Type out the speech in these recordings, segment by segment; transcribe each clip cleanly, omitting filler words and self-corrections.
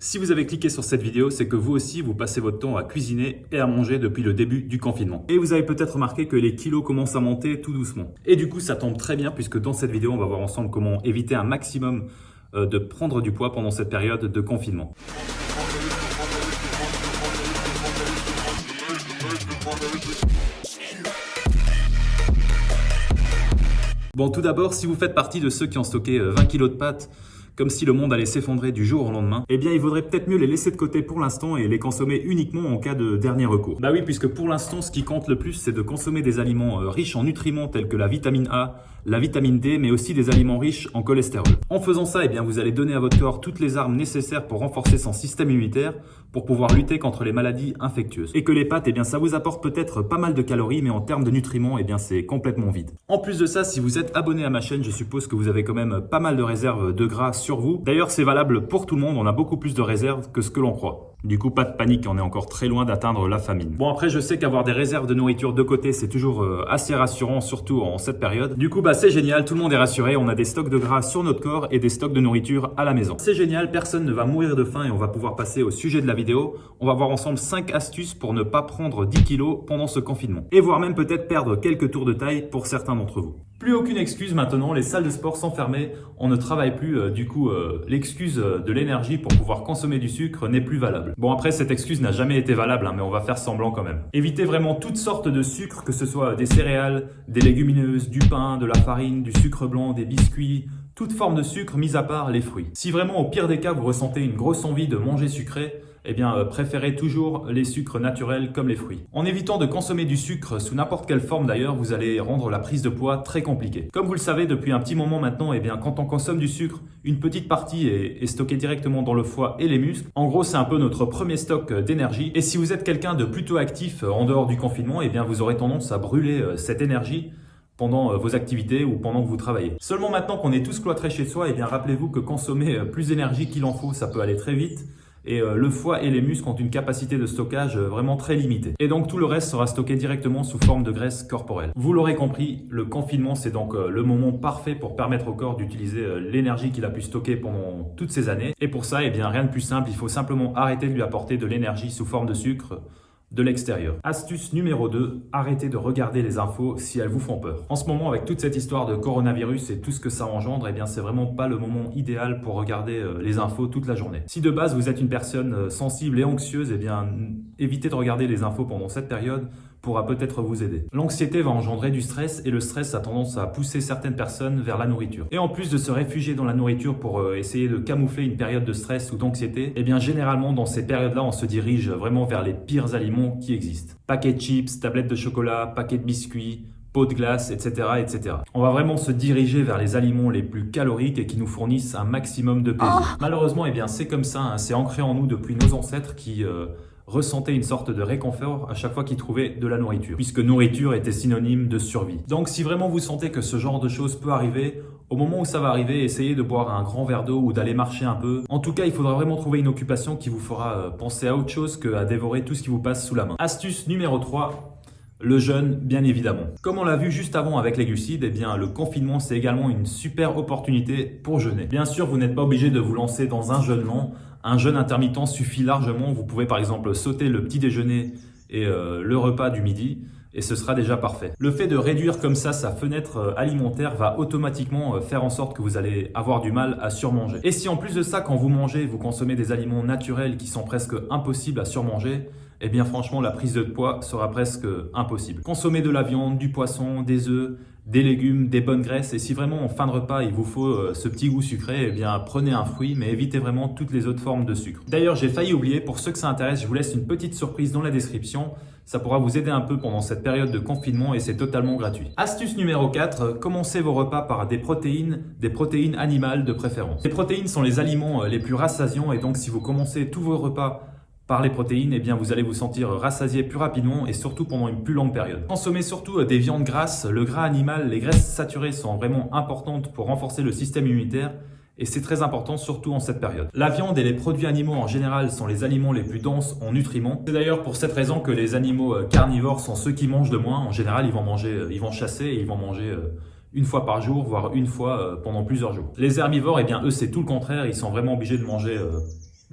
Si vous avez cliqué sur cette vidéo, c'est que vous aussi, vous passez votre temps à cuisiner et à manger depuis le début du confinement. Et vous avez peut-être remarqué que les kilos commencent à monter tout doucement. Et du coup, ça tombe très bien puisque dans cette vidéo, on va voir ensemble comment éviter un maximum de prendre du poids pendant cette période de confinement. Bon, tout d'abord, si vous faites partie de ceux qui ont stocké 20 kilos de pâtes, comme si le monde allait s'effondrer du jour au lendemain, eh bien il vaudrait peut-être mieux les laisser de côté pour l'instant et les consommer uniquement en cas de dernier recours. Bah oui, puisque pour l'instant, ce qui compte le plus, c'est de consommer des aliments riches en nutriments tels que la vitamine A, la vitamine D, mais aussi des aliments riches en cholestérol. En faisant ça, eh bien, vous allez donner à votre corps toutes les armes nécessaires pour renforcer son système immunitaire, pour pouvoir lutter contre les maladies infectieuses. Et que les pâtes, eh bien, ça vous apporte peut-être pas mal de calories, mais en termes de nutriments, eh bien, c'est complètement vide. En plus de ça, si vous êtes abonné à ma chaîne, je suppose que vous avez quand même pas mal de réserves de gras sur vous. D'ailleurs, c'est valable pour tout le monde, on a beaucoup plus de réserves que ce que l'on croit. Du coup, pas de panique, on est encore très loin d'atteindre la famine. Bon, après, je sais qu'avoir des réserves de nourriture de côté, c'est toujours assez rassurant, surtout en cette période. Du coup, bah, c'est génial, tout le monde est rassuré, on a des stocks de gras sur notre corps et des stocks de nourriture à la maison. C'est génial, personne ne va mourir de faim et on va pouvoir passer au sujet de la vidéo. On va voir ensemble 5 astuces pour ne pas prendre 10 kilos pendant ce confinement. Et voire même peut-être perdre quelques tours de taille pour certains d'entre vous. Plus aucune excuse maintenant, les salles de sport sont fermées, on ne travaille plus, l'excuse de l'énergie pour pouvoir consommer du sucre n'est plus valable. Bon, après, cette excuse n'a jamais été valable, mais on va faire semblant quand même. Évitez vraiment toutes sortes de sucres, que ce soit des céréales, des légumineuses, du pain, de la farine, du sucre blanc, des biscuits, toute forme de sucre, mis à part les fruits. Si vraiment au pire des cas, vous ressentez une grosse envie de manger sucré, eh bien, préférez toujours les sucres naturels comme les fruits. En évitant de consommer du sucre sous n'importe quelle forme d'ailleurs, vous allez rendre la prise de poids très compliquée. Comme vous le savez depuis un petit moment maintenant, eh bien, quand on consomme du sucre, une petite partie est stockée directement dans le foie et les muscles. En gros, c'est un peu notre premier stock d'énergie. Et si vous êtes quelqu'un de plutôt actif en dehors du confinement, eh bien, vous aurez tendance à brûler cette énergie pendant vos activités ou pendant que vous travaillez. Seulement maintenant qu'on est tous cloîtrés chez soi, eh bien, rappelez-vous que consommer plus d'énergie qu'il en faut, ça peut aller très vite. Et le foie et les muscles ont une capacité de stockage vraiment très limitée. Et donc tout le reste sera stocké directement sous forme de graisse corporelle. Vous l'aurez compris, le confinement c'est donc le moment parfait pour permettre au corps d'utiliser l'énergie qu'il a pu stocker pendant toutes ces années. Et pour ça, eh bien, rien de plus simple, il faut simplement arrêter de lui apporter de l'énergie sous forme de sucre de l'extérieur. Astuce numéro 2, arrêtez de regarder les infos si elles vous font peur. En ce moment, avec toute cette histoire de coronavirus et tout ce que ça engendre, eh bien, c'est vraiment pas le moment idéal pour regarder les infos toute la journée. Si de base vous êtes une personne sensible et anxieuse, eh bien, évitez de regarder les infos pendant cette période pourra peut-être vous aider. L'anxiété va engendrer du stress et le stress a tendance à pousser certaines personnes vers la nourriture. Et en plus de se réfugier dans la nourriture pour essayer de camoufler une période de stress ou d'anxiété, eh bien généralement dans ces périodes-là, on se dirige vraiment vers les pires aliments qui existent. Paquets de chips, tablettes de chocolat, paquets de biscuits, pots de glace, etc., etc. On va vraiment se diriger vers les aliments les plus caloriques et qui nous fournissent un maximum de plaisir. Malheureusement, eh bien c'est comme ça, hein, c'est ancré en nous depuis nos ancêtres qui ressentaient une sorte de réconfort à chaque fois qu'ils trouvaient de la nourriture, puisque nourriture était synonyme de survie. Donc si vraiment vous sentez que ce genre de choses peut arriver, au moment où ça va arriver, essayez de boire un grand verre d'eau ou d'aller marcher un peu. En tout cas, il faudra vraiment trouver une occupation qui vous fera penser à autre chose qu'à dévorer tout ce qui vous passe sous la main. Astuce numéro 3. Le jeûne, bien évidemment. Comme on l'a vu juste avant avec les glucides, eh bien, le confinement, c'est également une super opportunité pour jeûner. Bien sûr, vous n'êtes pas obligé de vous lancer dans un jeûne lent. Un jeûne intermittent suffit largement. Vous pouvez par exemple sauter le petit déjeuner et le repas du midi et ce sera déjà parfait. Le fait de réduire comme ça sa fenêtre alimentaire va automatiquement faire en sorte que vous allez avoir du mal à surmanger. Et si en plus de ça, quand vous mangez, vous consommez des aliments naturels qui sont presque impossibles à surmanger, eh bien franchement, la prise de poids sera presque impossible. Consommez de la viande, du poisson, des œufs, des légumes, des bonnes graisses. Et si vraiment en fin de repas, il vous faut ce petit goût sucré, eh bien prenez un fruit, mais évitez vraiment toutes les autres formes de sucre. D'ailleurs, j'ai failli oublier, pour ceux que ça intéresse, je vous laisse une petite surprise dans la description. Ça pourra vous aider un peu pendant cette période de confinement et c'est totalement gratuit. Astuce numéro 4, commencez vos repas par des protéines animales de préférence. Les protéines sont les aliments les plus rassasiants et donc si vous commencez tous vos repas par les protéines, eh bien vous allez vous sentir rassasié plus rapidement et surtout pendant une plus longue période. Consommez surtout des viandes grasses, le gras animal, les graisses saturées sont vraiment importantes pour renforcer le système immunitaire et c'est très important surtout en cette période. La viande et les produits animaux en général sont les aliments les plus denses en nutriments. C'est d'ailleurs pour cette raison que les animaux carnivores sont ceux qui mangent le moins. En général, ils vont chasser et ils vont manger une fois par jour, voire une fois pendant plusieurs jours. Les herbivores, eh bien eux c'est tout le contraire, ils sont vraiment obligés de manger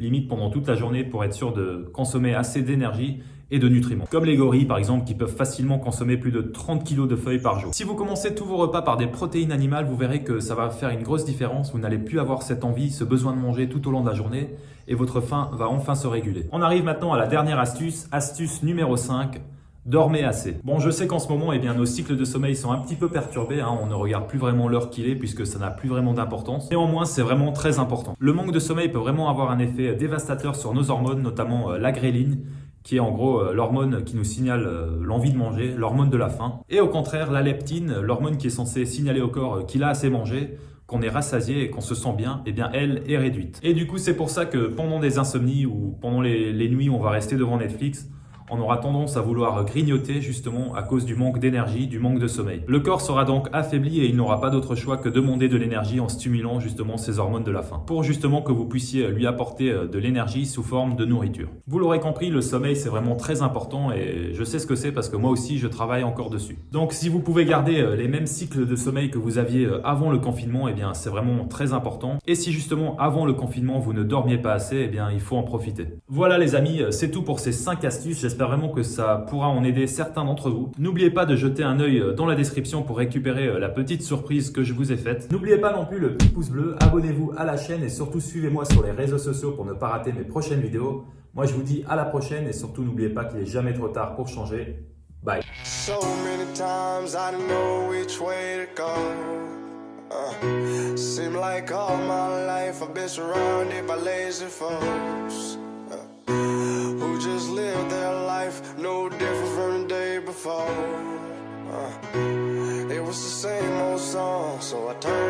limite pendant toute la journée pour être sûr de consommer assez d'énergie et de nutriments. Comme les gorilles par exemple qui peuvent facilement consommer plus de 30 kg de feuilles par jour. Si vous commencez tous vos repas par des protéines animales, vous verrez que ça va faire une grosse différence. Vous n'allez plus avoir cette envie, ce besoin de manger tout au long de la journée et votre faim va enfin se réguler. On arrive maintenant à la dernière astuce, astuce numéro 5. Dormez assez. Bon, je sais qu'en ce moment, nos cycles de sommeil sont un petit peu perturbés. On ne regarde plus vraiment l'heure qu'il est puisque ça n'a plus vraiment d'importance. Néanmoins, c'est vraiment très important. Le manque de sommeil peut vraiment avoir un effet dévastateur sur nos hormones, notamment la gréline, qui est en gros l'hormone qui nous signale l'envie de manger, l'hormone de la faim. Et au contraire, la leptine, l'hormone qui est censée signaler au corps qu'il a assez mangé, qu'on est rassasié et qu'on se sent bien, elle est réduite. Et du coup, c'est pour ça que pendant des insomnies ou pendant les nuits où on va rester devant Netflix, on aura tendance à vouloir grignoter justement à cause du manque d'énergie, du manque de sommeil. Le corps sera donc affaibli et il n'aura pas d'autre choix que de demander de l'énergie en stimulant justement ces hormones de la faim, pour justement que vous puissiez lui apporter de l'énergie sous forme de nourriture. Vous l'aurez compris, le sommeil c'est vraiment très important et je sais ce que c'est parce que moi aussi je travaille encore dessus. Donc si vous pouvez garder les mêmes cycles de sommeil que vous aviez avant le confinement, c'est vraiment très important. Et si justement avant le confinement vous ne dormiez pas assez, il faut en profiter. Voilà les amis, c'est tout pour ces 5 astuces. J'espère vraiment que ça pourra en aider certains d'entre vous. N'oubliez pas de jeter un œil dans la description pour récupérer la petite surprise que je vous ai faite. N'oubliez pas non plus le petit pouce bleu, abonnez-vous à la chaîne et surtout suivez-moi sur les réseaux sociaux pour ne pas rater mes prochaines vidéos. Moi je vous dis à la prochaine et surtout n'oubliez pas qu'il n'est jamais trop tard pour changer. Bye. So many times I didn't know which way to go. Seem like all my life I've been surrounded by lazy folks. Who just live their life no different from the day before. It was the same old song, so I turned